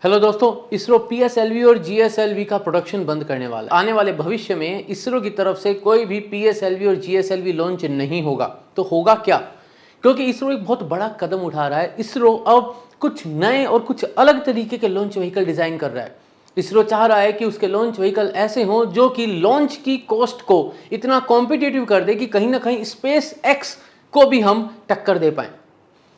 Hello दोस्तों, ISRO PSLV और GSLV का प्रोडक्शन बंद करने वाला है। आने वाले भविष्य में इसरो की तरफ से कोई भी पीएसएलवी और जीएसएलवी लॉन्च नहीं होगा। तो होगा क्या? क्योंकि इसरो एक बहुत बड़ा कदम उठा रहा है। इसरो अब कुछ नए और कुछ अलग तरीके के लॉन्च व्हीकल डिजाइन कर रहा है। इसरो चाह रहा है कि उसके लॉन्च व्हीकल ऐसे हों जो कि लॉन्च की कॉस्ट को इतना कॉम्पिटिटिव कर दे कि कहीं ना कहीं स्पेस एक्स को भी हम टक्कर दे पाएं।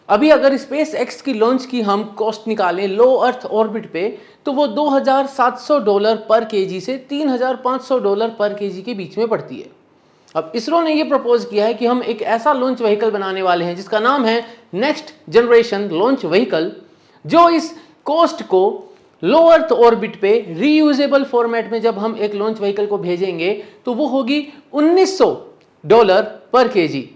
अभी अगर स्पेस एक्स की लॉन्च की हम कॉस्ट निकालें लो अर्थ ऑर्बिट पे, तो वो $2,700 पर केजी से $3,500 पर केजी के बीच में पड़ती है। अब इसरो ने ये प्रपोज किया है कि हम एक ऐसा लॉन्च व्हीकल बनाने वाले हैं जिसका नाम है नेक्स्ट जनरेशन लॉन्च व्हीकल, जो इस कॉस्ट को लो अर्थ ऑर्बिट पे रीयूजेबल फॉर्मेट में जब हम एक लॉन्च व्हीकल को भेजेंगे तो वो होगी $1,900 पर केजी,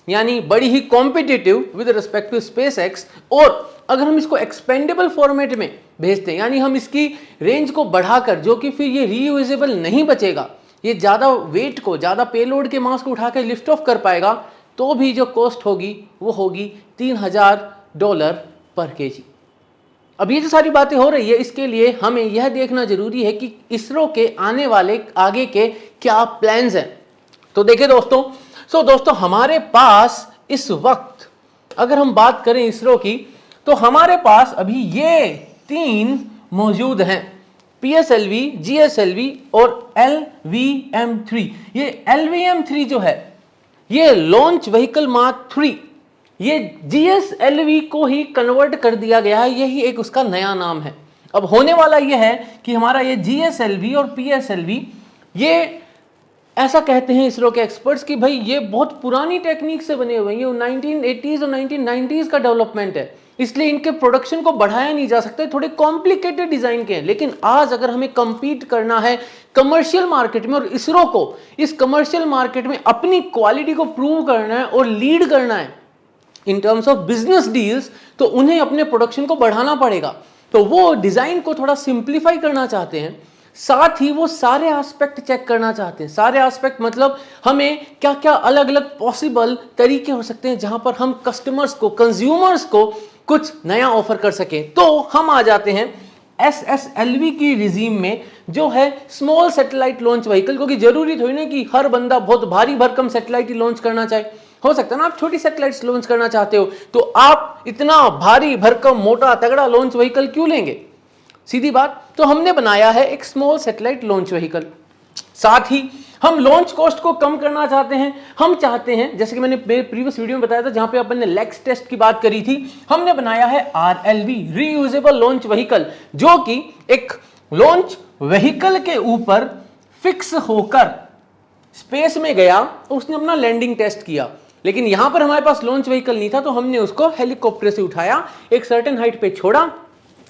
यानी बड़ी ही competitive with respect to space X. और अगर हम इसको एक्सपेंडेबल फॉर्मेट में भेजते हैं, यानी हम इसकी रेंज को बढ़ाकर, जो कि फिर ये रीयूजेबल नहीं बचेगा, ये ज्यादा वेट को, ज्यादा पेलोड के मास को उठाकर लिफ्ट ऑफ कर पाएगा, तो भी जो कॉस्ट होगी वो होगी $3,000 पर केजी। अब ये जो सारी बातें हो रही है, इसके लिए हमें यह देखना जरूरी है कि इसरो के आने वाले आगे के क्या प्लान्स हैं। तो देखिए दोस्तों, हमारे पास इस वक्त अगर हम बात करें इसरो की, तो हमारे पास अभी ये 3 मौजूद हैं, पीएसएलवी, जीएसएलवी और एलवीएम-3। ये एलवीएम-3 जो है ये लॉन्च व्हीकल मार्क 3, ये जीएसएलवी को ही कन्वर्ट कर दिया गया है, यही एक उसका नया नाम है। अब होने वाला यह है कि हमारा ये जीएसएलवी और पीएसएलवी, ये ऐसा कहते हैं इसरो के एक्सपर्ट्स कि भाई ये बहुत पुरानी टेक्निक से बने हुए हैं, ये 1980s और 1990s का डेवलपमेंट है, इसलिए इनके प्रोडक्शन को बढ़ाया नहीं जा सकता, थोड़े कॉम्प्लिकेटेड डिजाइन के हैं। लेकिन आज अगर हमें compete करना है कमर्शियल मार्केट में और इसरो को इस कमर्शियल मार्केट में अपनी क्वालिटी को प्रूव करना है और लीड करना है in terms of business deals, तो उन्हें अपने प्रोडक्शन को बढ़ाना पड़ेगा। तो वो डिजाइन को थोड़ा सिंप्लीफाई करना चाहते हैं, साथ ही वो सारे एस्पेक्ट चेक करना चाहते हैं। सारे एस्पेक्ट मतलब हमें क्या क्या अलग अलग पॉसिबल तरीके हो सकते हैं जहां पर हम कस्टमर्स को, कंज्यूमर्स को कुछ नया ऑफर कर सकें। तो हम आ जाते हैं एसएसएलवी की रिजीम में, जो है स्मॉल सैटेलाइट लॉन्च व्हीकल। क्योंकि जरूरी थोड़ी ना कि हर बंदा बहुत भारी भरकम सैटेलाइट ही लॉन्च करना चाहे, हो सकता है ना आप छोटी सैटेलाइट्स लॉन्च करना चाहते हो, तो आप इतना भारी भरकम मोटा तगड़ा लॉन्च व्हीकल क्यों लेंगे? सीधी बात। तो हमने बनाया है एक स्मॉल सैटेलाइट लॉन्च व्हीकल। साथ ही हम लॉन्च कॉस्ट को कम करना चाहते हैं। हम चाहते हैं, जैसे कि मैंने प्रीवियस वीडियो में बताया था जहां पे अपन ने लेक्स टेस्ट की बात करी थी, हमने बनाया है आरएलवी, रीयूजेबल लॉन्च व्हीकल, जो कि एक लॉन्च व्हीकल के ऊपर फिक्स होकर स्पेस में गया और उसने अपना लैंडिंग टेस्ट किया। लेकिन यहां पर हमारे पास लॉन्च व्हीकल नहीं था, तो हमने उसको हेलीकॉप्टर से उठाया, एक सर्टेन हाइट पे छोड़ा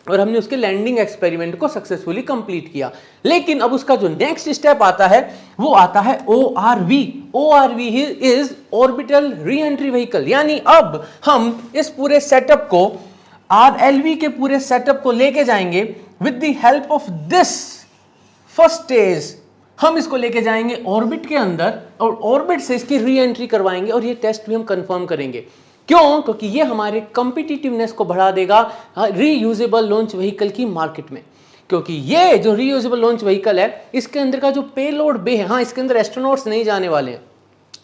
और हमने उसके लैंडिंग एक्सपेरिमेंट को सक्सेसफुली कंप्लीट किया। लेकिन अब उसका जो नेक्स्ट स्टेप आता है वो आता है ORV। ORV is orbital re entry vehicle, यानी अब हम इस पूरे सेटअप को, RLV के पूरे सेटअप को लेके जाएंगे with the help of this first stage. हम इसको लेके जाएंगे ऑर्बिट के अंदर और ऑर्बिट से इसकी री एंट्री करवाएंगे और ये टेस्ट भी हम कंफर्म करेंगे। क्यों? क्योंकि ये हमारे कॉम्पिटिटिवनेस को बढ़ा देगा रीयूजेबल लॉन्च व्हीकल की मार्केट में। क्योंकि ये जो रीयूजेबल लॉन्च व्हीकल है, इसके अंदर का जो पेलोड बे है, हाँ इसके अंदर एस्ट्रोनॉट्स नहीं जाने वाले हैं,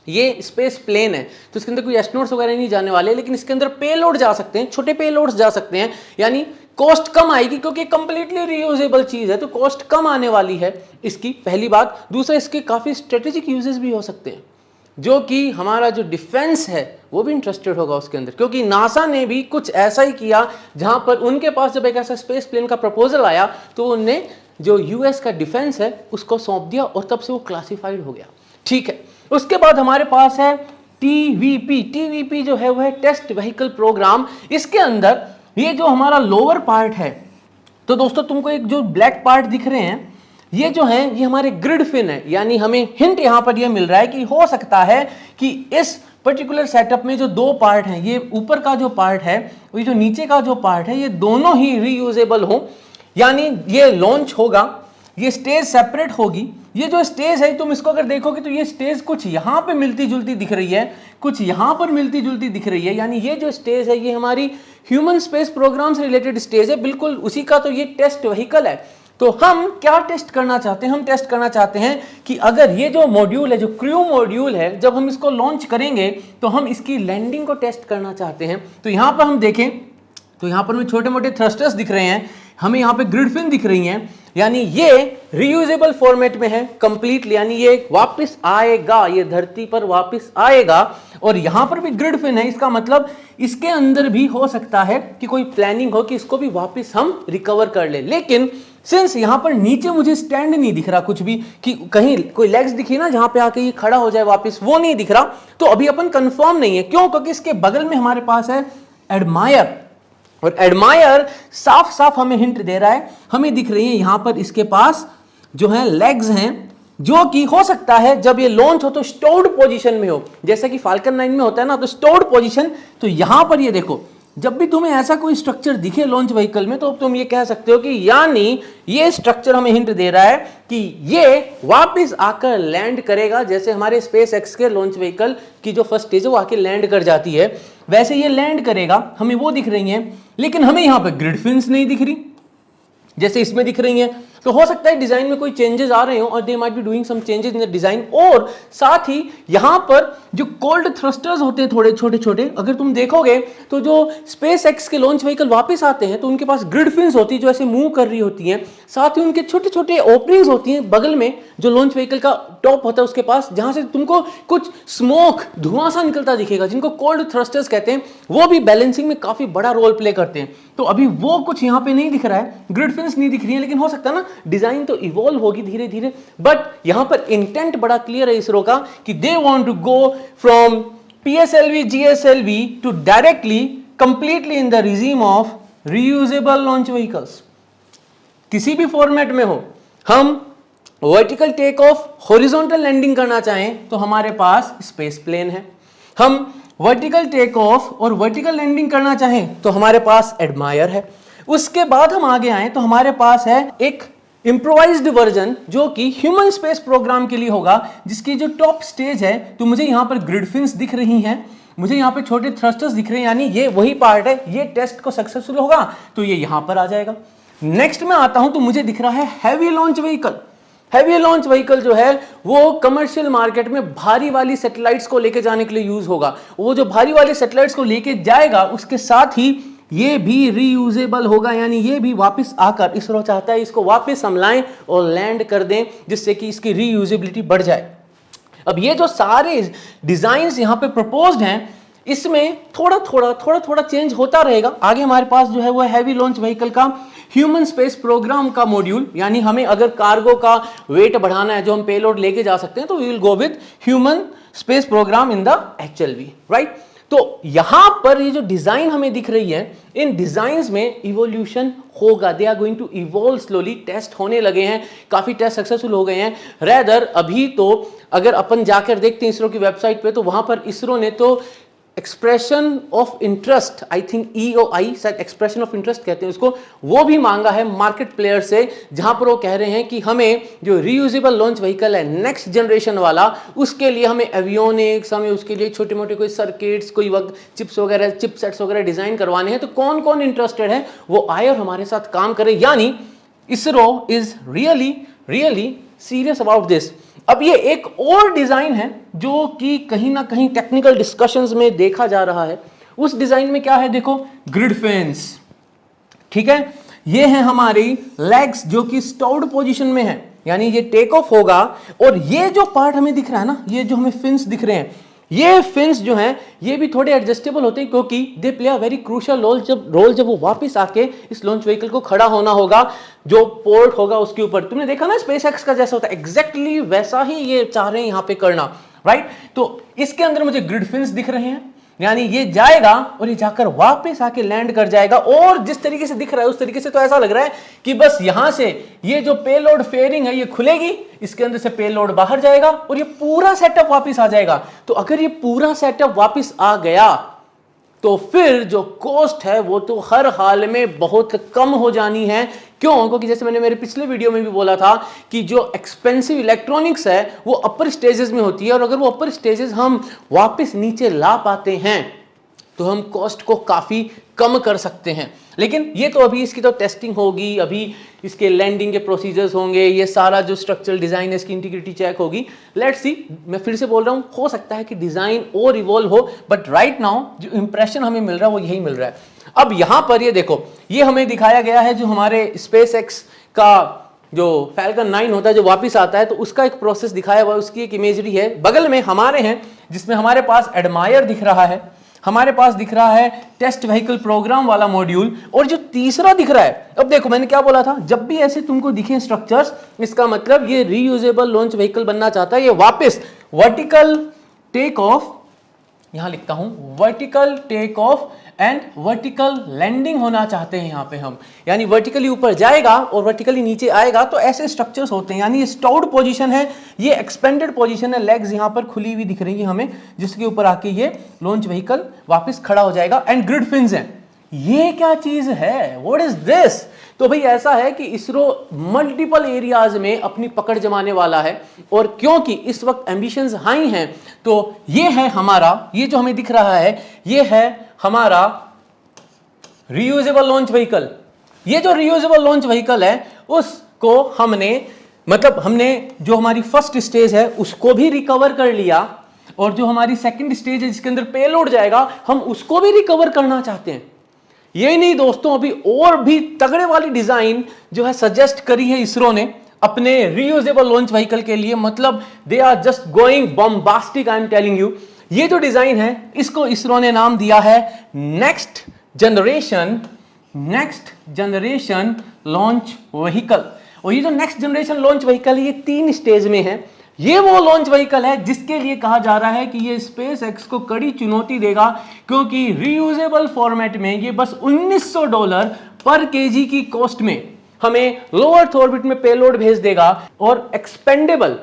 ये स्पेस प्लेन है तो इसके अंदर कोई एस्ट्रोनॉट्स वगैरह नहीं जाने वाले, लेकिन इसके अंदर पेलोड जा सकते हैं, छोटे पेलोड्स जा सकते हैं, यानी कॉस्ट कम आएगी क्योंकि कंप्लीटली रीयूजेबल चीज है, तो कॉस्ट कम आने वाली है इसकी, पहली बात। दूसरा, इसके काफी स्ट्रेटेजिक यूजेस भी हो सकते हैं, जो कि हमारा जो डिफेंस है वो भी इंटरेस्टेड होगा उसके अंदर। क्योंकि नासा ने भी कुछ ऐसा ही किया, जहां पर उनके पास जब एक ऐसा स्पेस प्लेन का प्रपोजल आया तो उन्होंने जो यूएस का डिफेंस है उसको सौंप दिया और तब से वो क्लासिफाइड हो गया। ठीक है, उसके बाद हमारे पास है टीवीपी। टीवीपी जो है वो है टेस्ट व्हीकल प्रोग्राम। इसके अंदर ये जो हमारा लोअर पार्ट है, तो दोस्तों तुमको एक जो ब्लैक पार्ट दिख रहे हैं, ये जो है ये हमारे ग्रिड फिन है, यानी हमें हिंट यहां पर ये मिल रहा है कि हो सकता है कि इस पर्टिकुलर सेटअप में जो 2 पार्ट हैं, ये ऊपर का जो पार्ट है और ये जो नीचे का जो पार्ट है, ये दोनों ही रीयूजेबल हो, यानी ये लॉन्च होगा ये स्टेज सेपरेट होगी। ये जो स्टेज है तुम इसको अगर देखोगे तो ये स्टेज कुछ यहां पे मिलती जुलती दिख रही है, कुछ यहां पर मिलती जुलती दिख रही है, यानी ये जो स्टेज है ये हमारी ह्यूमन स्पेस प्रोग्राम से रिलेटेड स्टेज है, बिल्कुल उसी का तो ये टेस्ट व्हीकल है। तो हम क्या टेस्ट करना चाहते हैं, हम टेस्ट करना चाहते हैं कि अगर ये जो मॉड्यूल है, जो क्रू मॉड्यूल है, जब हम इसको लॉन्च करेंगे तो हम इसकी लैंडिंग को टेस्ट करना चाहते हैं। तो यहां पर हम देखें तो यहां पर हमें छोटे मोटे थ्रस्टर्स दिख रहे हैं, हमें यहाँ पे ग्रिड फिन दिख रही हैं, यानी ये रीयूजेबल फॉर्मेट में है कंप्लीटली, यानी ये वापस आएगा, ये धरती पर वापस आएगा। और यहां पर भी ग्रिड फिन है, इसका मतलब इसके अंदर भी हो सकता है कि कोई प्लानिंग हो कि इसको भी वापस हम रिकवर कर ले। लेकिन सिंस यहां पर नीचे मुझे स्टैंड नहीं दिख रहा कुछ भी, कि कहीं कोई लेग्स दिखी ना जहां पे आके ये खड़ा हो जाए वापस, वो नहीं दिख रहा, तो अभी अपन कंफर्म नहीं है। क्यों? क्योंकि इसके बगल में हमारे पास है एडमायर, और एडमायर साफ साफ हमें हिंट दे रहा है, हमें दिख रही है यहां पर इसके पास जो है लेग्स हैं, जो कि हो सकता है जब ये लॉन्च हो तो स्टोर्ड पोजीशन में हो, जैसा कि फाल्कन 9 में होता है ना, तो स्टोर्ड पोजीशन। तो यहां पर ये देखो, जब भी तुम्हें ऐसा कोई स्ट्रक्चर दिखे लॉन्च व्हीकल में तो तुम ये कह सकते हो कि यानी ये स्ट्रक्चर हमें हिंट दे रहा है कि ये वापस आकर लैंड करेगा, जैसे हमारे स्पेस एक्स के लॉन्च व्हीकल की जो फर्स्ट स्टेज है वो आके लैंड कर जाती है, वैसे ये लैंड करेगा, हमें वो दिख रही है। लेकिन हमें यहां पर ग्रिड फिन्स नहीं दिख रही जैसे इसमें दिख रही हैं। तो हो सकता है डिजाइन में कोई चेंजेस आ रहे हो, और they might be doing some changes in the design. और साथ ही यहां पर जो कोल्ड थ्रस्टर्स होते हैं थोड़े छोटे छोटे, अगर तुम देखोगे तो जो स्पेस एक्स के लॉन्च व्हीकल वापस आते हैं तो उनके पास ग्रिड फिन्स होती है जो ऐसे मूव कर रही होती हैं, साथ ही उनके छोटे छोटे ओपनिंग्स होती हैं बगल में, जो लॉन्च व्हीकल का टॉप होता है उसके पास, जहां से तुमको कुछ स्मोक धुआं सा निकलता दिखेगा, जिनको कोल्ड थ्रस्टर्स कहते हैं। वो भी बैलेंसिंग में काफी बड़ा रोल प्ले करते हैं। तो अभी वो कुछ यहां पे नहीं दिख रहा है, ग्रिड फिन्स नहीं दिख रही है, लेकिन हो सकता है ना डिजाइन तो इवॉल्व होगी धीरे धीरे। बट यहां पर इंटेंट बड़ा क्लियर है इसरो का कि they want to go from PSLV GSLV to directly completely in the regime of reusable launch vehicles. किसी भी फॉर्मेट में हो, हम vertical take off horizontal landing करना चाहें तो हमारे पास स्पेस प्लेन है, हम वर्टिकल टेक ऑफ और वर्टिकल लैंडिंग करना चाहें तो हमारे पास एडमायर है। उसके बाद हम आगे आए तो हमारे पास है एक इम्प्रोवाइज्ड वर्जन जो कि ह्यूमन स्पेस प्रोग्राम के लिए होगा, जिसकी जो टॉप स्टेज है, तो मुझे यहां पर ग्रिड फिन्स दिख रही हैं, मुझे यहां पे छोटे थ्रस्टर्स दिख रहे हैं, यानी ये वही पार्ट है, ये टेस्ट को सक्सेसफुल होगा तो ये यहां पर आ जाएगा। नेक्स्ट में आता हूं तो मुझे दिख रहा है heavy launch vehicle. Heavy launch vehicle जो है वो कमर्शियल मार्केट में भारी वाली सैटेलाइट्स को लेके जाने के लिए यूज होगा। वो जो भारी वाले सैटेलाइट्स को लेके जाएगा उसके साथ ही ये भी रीयूजेबल होगा, यानी ये भी वापस आकर, इसरो चाहता है इसको वापस हम लाएं और लैंड कर दें, जिससे कि इसकी रीयूजेबिलिटी बढ़ जाए। अब ये जो सारे डिजाइन्स यहाँ पे प्रपोज्ड हैं, इसमें थोड़ा थोड़ा चेंज होता रहेगा। आगे हमारे पास जो है वो हैवी लॉन्च व्हीकल का ह्यूमन स्पेस प्रोग्राम का मॉड्यूल, यानी हमें अगर कार्गो का वेट बढ़ाना है, जो हम पेलोड लेके जा सकते हैं, तो we will go with human space programme in the HLV, right. तो यहां पर ये जो डिजाइन हमें दिख रही है, इन डिजाइन्स में इवोल्यूशन होगा, they are going to evolve slowly, test होने लगे हैं, काफी टेस्ट सक्सेसफुल हो गए हैं। रेदर अभी तो अगर अपन जाकर देखते हैं इसरो की वेबसाइट पे, तो वहां पर इसरो ने तो expression of interest, I think EOI शायद एक्सप्रेशन ऑफ इंटरेस्ट कहते हैं उसको, वो भी मांगा है मार्केट प्लेयर से, जहां पर वो कह रहे हैं कि हमें जो रीयूजेबल लॉन्च व्हीकल है नेक्स्ट जनरेशन वाला, उसके लिए हमें एवियोनिक्स, हमें उसके लिए छोटे मोटे कोई सर्किट्स, कोई चिप्स वगैरह, चिपसेट्स वगैरह डिजाइन करवाने हैं। तो कौन कौन इंटरेस्टेड है वो आए और हमारे साथ काम करे, यानी ISRO is really serious about this. अब ये एक और डिजाइन है जो कि कहीं ना कहीं टेक्निकल डिस्कशंस में देखा जा रहा है। उस डिजाइन में क्या है, देखो, ग्रिड फेंस, ठीक है, ये है हमारी लेग्स जो कि स्टोर्ड पोजीशन में है, यानी ये टेक ऑफ होगा। और ये जो पार्ट हमें दिख रहा है ना, ये जो हमें फिन्स दिख रहे हैं, ये फिन्स जो हैं ये भी थोड़े एडजस्टेबल होते हैं, क्योंकि they play a very crucial role जब वो वापस आके इस लॉन्च व्हीकल को खड़ा होना होगा, जो पोर्ट होगा उसके ऊपर। तुमने देखा ना स्पेस एक्स का जैसा होता है, एग्जैक्टली वैसा ही ये चाह रहे हैं यहाँ पे करना, राइट। तो इसके अंदर मुझे ग्रिड फिन्स दिख रहे हैं, यानी ये जाएगा और ये जाकर वापस आके लैंड कर जाएगा। और जिस तरीके से दिख रहा है उस तरीके से तो ऐसा लग रहा है कि बस यहां से ये जो पेलोड फेयरिंग है ये खुलेगी, इसके अंदर से पेलोड बाहर जाएगा और ये पूरा सेटअप वापस आ जाएगा। तो अगर ये पूरा सेटअप वापस आ गया तो फिर जो कॉस्ट है वो तो हर हाल में बहुत कम हो जानी है, क्यों? क्योंकि जैसे मैंने मेरे पिछले वीडियो में भी बोला था कि जो एक्सपेंसिव इलेक्ट्रॉनिक्स है वो अपर स्टेजेस में होती है, और अगर वो अपर स्टेजेस हम वापस नीचे ला पाते हैं तो हम कॉस्ट को काफी कम कर सकते हैं। लेकिन ये तो अभी इसकी तो टेस्टिंग होगी, अभी इसके लैंडिंग के प्रोसीजर्स होंगे, ये सारा जो स्ट्रक्चरल डिजाइन है इसकी इंटीग्रिटी चेक होगी। लेट्स सी, मैं फिर से बोल रहा हूं, हो सकता है कि डिजाइन और इवॉल्व हो, बट राइट नाउ जो इंप्रेशन हमें मिल रहा है वो यही मिल रहा है। अब यहां पर ये देखो, ये हमें दिखाया गया है जो हमारे स्पेस एक्स का जो फैल्कन 9 होता है जो वापस आता है, तो उसका एक प्रोसेस दिखाया हुआ है, उसकी एक इमेजरी है। बगल में हमारे हैं जिसमें हमारे पास एडमायर दिख रहा है, हमारे पास दिख रहा है टेस्ट व्हीकल प्रोग्राम वाला मॉड्यूल, और जो तीसरा दिख रहा है, अब देखो मैंने क्या बोला था, जब भी ऐसे तुमको दिखे स्ट्रक्चर्स, इसका मतलब ये रीयूजेबल लॉन्च व्हीकल बनना चाहता है, ये वापस वर्टिकल टेक ऑफ, यहां लिखता हूं vertical take off and vertical landing होना चाहते हैं यहां पे हम, यानी वर्टिकली ऊपर जाएगा और वर्टिकली नीचे आएगा। तो ऐसे स्ट्रक्चर्स होते हैं, यानी ये स्टोर्ड पोजीशन है, ये एक्सपेंडेड पोजीशन है, लेग्स यहां पर खुली हुई दिख रही है हमें, जिसके ऊपर आके ये लॉन्च व्हीकल वापस खड़ा हो जाएगा। एंड ग्रिड फिन्स हैं। ये क्या चीज है? What is this? तो भाई ऐसा है कि इसरो मल्टीपल एरियाज में अपनी पकड़ जमाने वाला है, और क्योंकि इस वक्त एम्बिशंस हाई हैं, तो ये है हमारा, ये जो हमें दिख रहा है, ये है हमारा रीयूजेबल लॉन्च व्हीकल। ये जो रीयूजेबल लॉन्च व्हीकल है उसको हमने जो हमारी फर्स्ट स्टेज है उसको भी रिकवर कर लिया, और जो हमारी सेकंड स्टेज है जिसके अंदर पेलोड जाएगा हम उसको भी रिकवर करना चाहते हैं। यही नहीं दोस्तों, अभी और भी तगड़े वाली डिजाइन जो है सजेस्ट करी है इसरो ने अपने रीयूजेबल लॉन्च व्हीकल के लिए। मतलब they are just going bombastic, I am telling you. ये जो डिजाइन है इसको इसरो ने नाम दिया है नेक्स्ट जनरेशन लॉन्च व्हीकल। और ये जो नेक्स्ट जनरेशन लॉन्च व्हीकल है ये 3 स्टेज में है। ये वो लॉन्च व्हीकल है जिसके लिए कहा जा रहा है कि ये स्पेस एक्स को कड़ी चुनौती देगा, क्योंकि रीयूजेबल फॉर्मेट में ये बस $1900 पर केजी की कॉस्ट में हमें लो अर्थ ऑर्बिट में पेलोड भेज देगा, और एक्सपेंडेबल,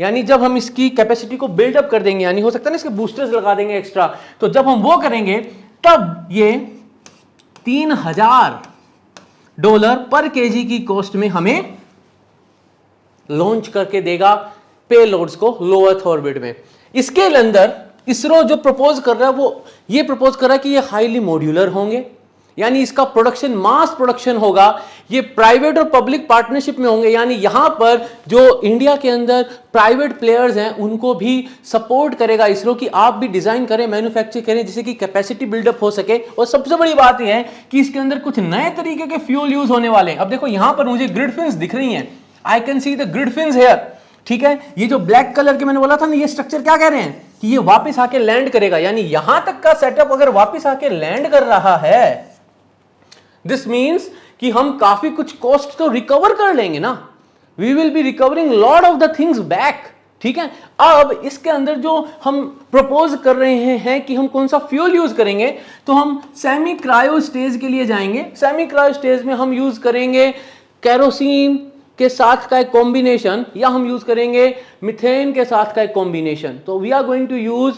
यानी जब हम इसकी कैपेसिटी को बिल्डअप कर देंगे, यानी हो सकता है ना इसके बूस्टर्स लगा देंगे एक्स्ट्रा, तो जब हम वो करेंगे तब ये $3000 पर केजी की कॉस्ट में हमें लॉन्च करके देगा पेलोड्स को लो अर्थ ऑर्बिट में। इसके अंदर इसरो जो प्रपोज कर रहा है वो ये प्रपोज कर रहा है कि ये हाईली मॉड्यूलर होंगे, यानी इसका प्रोडक्शन मास प्रोडक्शन होगा, ये प्राइवेट और पब्लिक पार्टनरशिप में होंगे, यानी यहां पर जो इंडिया के अंदर प्राइवेट प्लेयर्स हैं उनको भी सपोर्ट करेगा इसरो कि आप भी डिजाइन करें, मैन्युफैक्चर करें, जिससे कि कैपेसिटी बिल्डअप हो सके। और सबसे बड़ी बात यह है कि इसके अंदर कुछ नए तरीके के फ्यूल यूज होने वाले हैं। अब देखो यहां पर मुझे ग्रिड फिन्स दिख रही हैं, I can see the grid fins here, ठीक है। ये जो ब्लैक कलर के मैंने बोला था ना, ये स्ट्रक्चर क्या कह रहे हैं कि ये वापस आके लैंड करेगा, यानी यहां तक का सेटअप अगर वापस आके लैंड कर रहा है, दिस मीन्स कि हम काफी कुछ कॉस्ट तो रिकवर कर लेंगे ना, we will be recovering lot of the things back, ठीक है। अब इसके अंदर जो हम प्रपोज कर रहे हैं कि हम कौन सा फ्यूल यूज करेंगे, तो हम सेमी क्रायो स्टेज के लिए जाएंगे। सेमी क्रायो स्टेज में हम यूज करेंगे केरोसिन के साथ का एक कॉम्बिनेशन, या हम यूज करेंगे मिथेन के साथ का एक कॉम्बिनेशन। तो we are going to use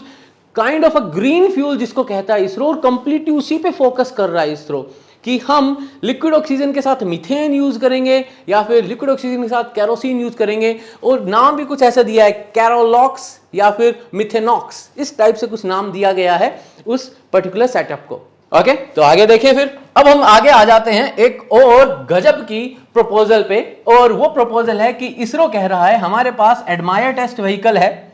kind of a green fuel जिसको कहता है इसरो, और कंप्लीटली उसी पे फोकस कर रहा है इसरो कि हम लिक्विड ऑक्सीजन के साथ मीथेन यूज करेंगे या फिर लिक्विड ऑक्सीजन के साथ केरोसिन यूज करेंगे, और नाम भी कुछ ऐसा दिया है, कैरोलॉक्स या फिर मिथेनॉक्स, इस टाइप से कुछ नाम दिया गया है उस पर्टिकुलर सेटअप को। ओके, तो आगे देखिए फिर। अब हम आगे आ जाते हैं एक और गजब की प्रपोजल पे, और वो प्रपोजल है कि इसरो कह रहा है हमारे पास एडमायर टेस्ट व्हीकल है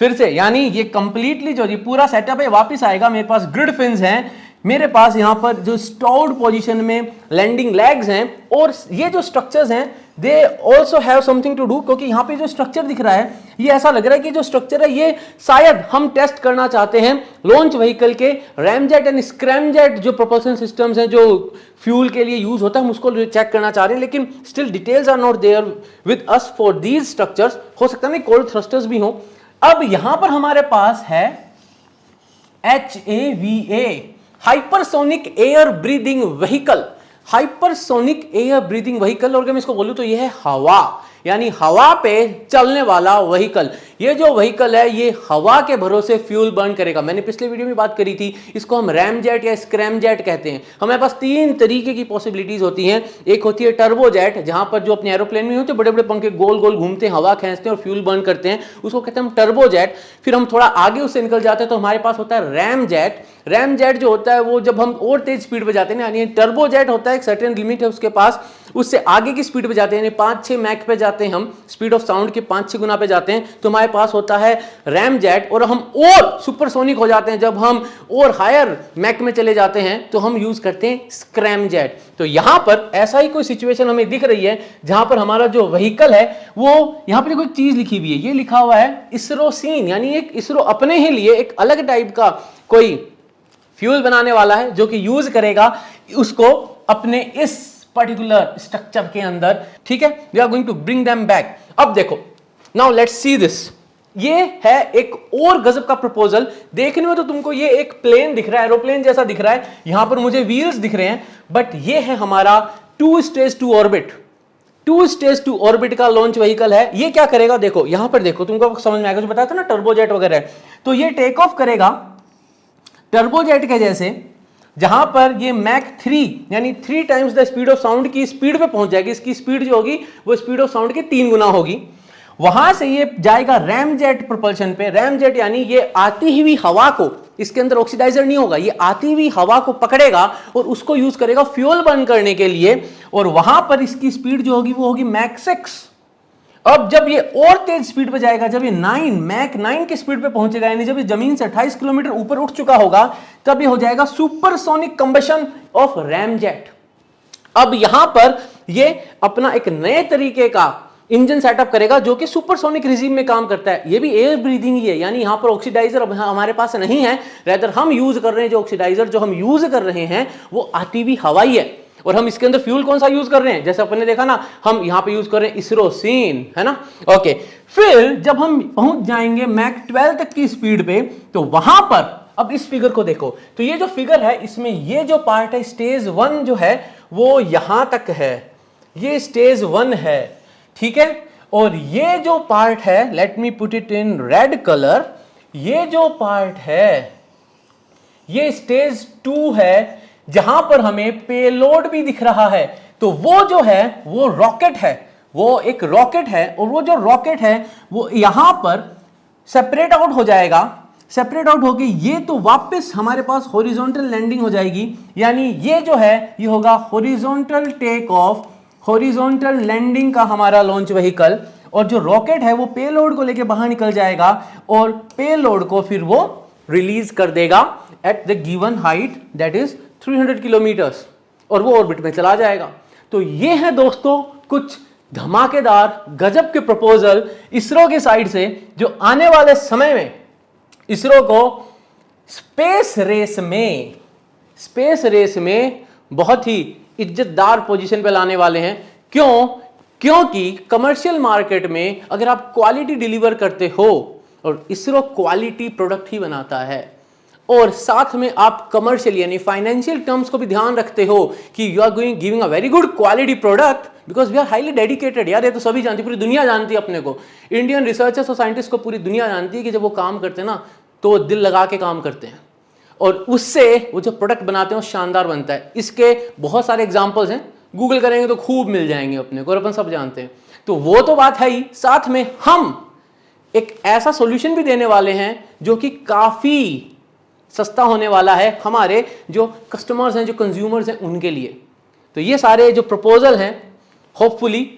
फिर से, यानी ये कंप्लीटली जो ये पूरा सेटअप है वापस आएगा। मेरे पास ग्रिड फिन्स हैं, मेरे पास यहां पर जो स्टोर्ड पोजीशन में लैंडिंग लेग्स हैं, और ये जो स्ट्रक्चर्स हैं they also have something to do, क्योंकि यहां पे जो स्ट्रक्चर दिख रहा है ये ऐसा लग रहा है कि जो स्ट्रक्चर है ये शायद हम टेस्ट करना चाहते हैं लॉन्च व्हीकल के रैमजेट एंड स्क्रैमजेट जो प्रोपल्शन सिस्टम्स हैं जो फ्यूल के लिए यूज होता है, हम उसको चेक करना चाह रहे हैं, लेकिन still details are not there with us for these structures. हो सकता है ना कोल्ड थ्रस्टर्स भी हो। अब यहां पर हमारे पास है HAVA, hypersonic air breathing vehicle. Hypersonic air breathing vehicle, और अगर मैं इसको बोलूं तो यह है हवा, यानी हवा पे चलने वाला व्हीकल। ये जो व्हीकल है ये हवा के भरोसे फ्यूल बर्न करेगा। मैंने पिछले वीडियो में बात करी थी, इसको हम रैमजेट या स्क्रैमजेट कहते हैं। हमारे पास तीन तरीके की पॉसिबिलिटीज होती हैं। एक होती है टर्बोजेट, जहां पर जो अपने एरोप्लेन में होते हैं बड़े बड़े पंखे गोल गोल घूमते हैं, हवा खींचते हैं और फ्यूल बर्न करते हैं, उसको कहते हैं हम टर्बोजेट। फिर हम थोड़ा आगे उससे निकल जाते हैं तो हमारे पास होता है रैमजेट। रैमजेट जो होता है वो जब हम और तेज स्पीड पे जाते हैं, यानी टर्बोजेट होता है एक सर्टेन लिमिट है उसके पास, उससे आगे की स्पीड पे जाते हैं, यानी 5-6 मैक पे जाते हैं, हम स्पीड ऑफ साउंड के 5-6 गुना पे जाते हैं, तो हमारे पास होता है रैमजेट। और हम और सुपरसोनिक हो जाते हैं, जब हम और हायर मैक में चले जाते हैं तो हम यूज करते हैं स्क्रैमजेट। तो यहां पर ऐसा ही कोई सिचुएशन हमें दिख रही है जहां पर हमारा जो व्हीकल है वो, यहां पर कोई चीज लिखी हुई है, ये लिखा हुआ है इसरोसीन, यानी एक इसरो अपने ही लिए एक अलग टाइप का कोई फ्यूल बनाने वाला है जो कि यूज करेगा उसको अपने इस पर्टिकुलर स्ट्रक्चर के अंदर। ठीक है, we are going to bring them back. अब देखो, नाउ लेट्स सी दिस। ये है एक और गजब का प्रपोजल। देखने में तो तुमको ये एक प्लेन दिख रहा है, एरोप्लेन जैसा दिख रहा है, यहां पर मुझे व्हील्स दिख रहे हैं, बट ये है हमारा 2 stage to orbit. 2 stage to orbit का लॉन्च व्हीकल है। ये क्या करेगा, देखो यहां पर देखो, तुमको समझ में आएगा, जो बताया था ना टर्बोजेट वगैरह, तो ये टेक ऑफ करेगा टर्बोजेट के जैसे, जहां पर ये मैक 3 यानी 3 times the speed of sound की स्पीड पे पहुंच जाएगी। इसकी स्पीड जो होगी वो स्पीड ऑफ साउंड के 3 गुना होगी। वहां से ये जाएगा रैमजेट प्रोपल्शन पे। रैमजेट यानी ये आती हुई हवा को, इसके अंदर ऑक्सीडाइजर नहीं होगा, ये आती हुई हवा को पकड़ेगा और उसको यूज करेगा फ्यूल बर्न करने के लिए, और वहां पर इसकी स्पीड जो होगी वो होगी मैक 6। अब जब ये और तेज स्पीड पे जाएगा, जब ये मैक 9 की स्पीड पे पहुंचेगा, यानी जब ये जमीन से 28 किलोमीटर ऊपर उठ चुका होगा, तब ये हो जाएगा सुपरसोनिक कंबशन ऑफ रैमजेट। अब यहां पर ये अपना एक नए तरीके का इंजन सेटअप करेगा जो कि सुपरसोनिक रिजीम में काम करता है। ये भी एयर ब्रीदिंग ही है, यानी यहां पर ऑक्सीडाइजर अब हमारे पास नहीं है, रेदर हम यूज कर रहे हैं, जो ऑक्सीडाइजर जो हम यूज कर रहे हैं वो आती हुई हवा ही है। और हम इसके अंदर फ्यूल कौन सा यूज कर रहे हैं, जैसे अपन ने देखा ना, हम यहां पे यूज कर रहे हैं इसरोसीन, है ना। ओके, फिर जब हम पहुंच जाएंगे मैक 12 तक की स्पीड पे, तो वहां पर अब इस फिगर को देखो, तो ये जो फिगर है इसमें ये जो पार्ट है स्टेज 1 जो है वो यहां तक है, ये स्टेज 1 है, ठीक है। और ये जो पार्ट है, let me put it in red colour, ये जो पार्ट है ये स्टेज 2 है, जहां पर हमें पेलोड भी दिख रहा है। तो वो जो है वो रॉकेट है, वो एक रॉकेट है, और वो जो रॉकेट है वो यहां पर सेपरेट आउट हो जाएगा। सेपरेट आउट होके ये तो वापस हमारे पास हॉरिजॉन्टल लैंडिंग हो जाएगी, यानी ये जो है ये होगा horizontal take off, horizontal landing का हमारा लॉन्च व्हीकल। और जो रॉकेट है वो पेलोड को लेके बाहर निकल जाएगा और पेलोड को फिर वो रिलीज कर देगा at the given height, that is 300 kilometres, और वो ऑर्बिट में चला जाएगा। तो ये है दोस्तों कुछ धमाकेदार गजब के प्रपोजल इसरो की साइड से, जो आने वाले समय में इसरो को स्पेस रेस में बहुत ही इज्जतदार पोजीशन पे लाने वाले हैं। क्यों? क्योंकि कमर्शियल मार्केट में अगर आप क्वालिटी डिलीवर करते हो, और इसरो क्वालिटी प्रोडक्ट ही बनाता है, और साथ में आप कमर्शियल यानी फाइनेंशियल टर्म्स को भी ध्यान रखते हो कि you are going giving a very good quality product, because we are highly dedicated. यार ये तो सभी जानती, पूरी दुनिया जानती है अपने को, इंडियन रिसर्चर्स और साइंटिस्ट को पूरी दुनिया जानती है कि जब वो काम करते हैं ना तो दिल लगा के काम करते हैं, और उससे वो जो प्रोडक्ट बनाते हैं वो शानदार बनता है। इसके बहुत सारे एग्जाम्पल्स हैं, गूगल करेंगे तो खूब मिल जाएंगे अपने को, और अपन सब जानते हैं। तो वो तो बात है ही, साथ में हम एक ऐसा सॉल्यूशन भी देने वाले हैं जो कि काफी सस्ता होने वाला है हमारे जो कस्टमर्स हैं, जो कंज्यूमर्स हैं, उनके लिए। तो ये सारे जो प्रपोजल हैं, होपफुली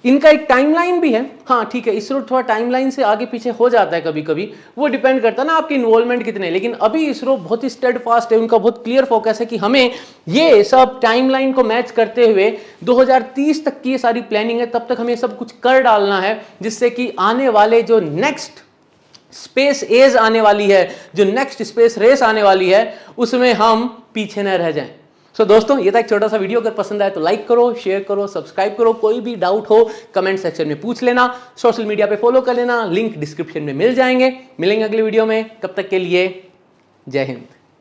इनका एक टाइमलाइन भी है। हाँ ठीक है, इसरो थोड़ा टाइमलाइन से आगे पीछे हो जाता है कभी कभी, वो डिपेंड करता है ना आपकी इन्वॉल्वमेंट कितने, लेकिन अभी इसरो बहुत ही स्टेडफास्ट है, उनका बहुत क्लियर फोकस है कि हमें ये सब टाइमलाइन को मैच करते हुए 2030 तक की ये सारी प्लानिंग है, तब तक हमें सब कुछ कर डालना है, जिससे कि आने वाले जो नेक्स्ट स्पेस एज आने वाली है, जो नेक्स्ट स्पेस रेस आने वाली है, उसमें हम पीछे न रह जाएं। सो दोस्तों, ये था एक छोटा सा वीडियो। अगर पसंद आए तो लाइक करो, शेयर करो, सब्सक्राइब करो। कोई भी डाउट हो कमेंट सेक्शन में पूछ लेना, सोशल मीडिया पे फॉलो कर लेना, लिंक डिस्क्रिप्शन में मिल जाएंगे। मिलेंगे अगले वीडियो में, तब तक के लिए जय हिंद।